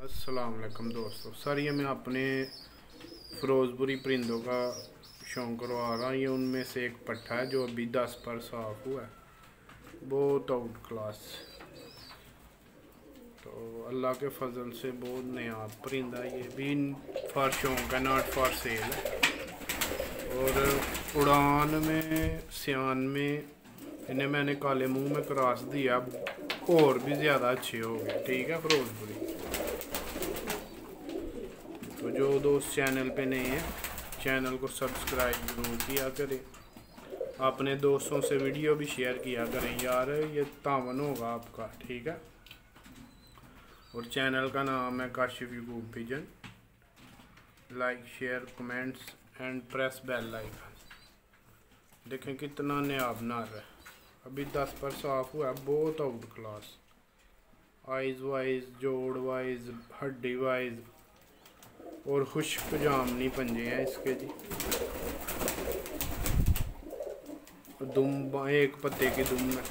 अस्सलाम वालेकुम दोस्तों। सर ये मैं अपने फ़िरोज़पुरी परिंदों का शौक करवा रहा हूँ। ये उनमें से एक पट्ठा है जो अभी 10 पर साफ हुआ है, बहुत आउट क्लास। तो अल्लाह के फजल से बहुत नया परिंदा, ये भी फॉर शौक है, नॉट फॉर सेल है। और उड़ान में सियान में इन्हें मैंने काले मुंह में क्रॉस दिया, और भी ज़्यादा अच्छे हो गए। ठीक है फ़िरोज़पुरी। तो जो दोस्त चैनल पे नए हैं, चैनल को सब्सक्राइब जरूर किया करें, अपने दोस्तों से वीडियो भी शेयर किया करें यार, ये तावन होगा आपका। ठीक है। और चैनल का नाम है Kashif Yaqoob pigeon. Like share comments and press bell icon. देखें कितना नयाब नार है, अभी 10 पर साफ हुआ है, बहुत आउट क्लास। आइज़ वाइज, जोड़ वाइज, हड्डी वाइज, और खुश्क जामनी पंजे हैं इसके जी। दुम एक पत्ते की दुम है।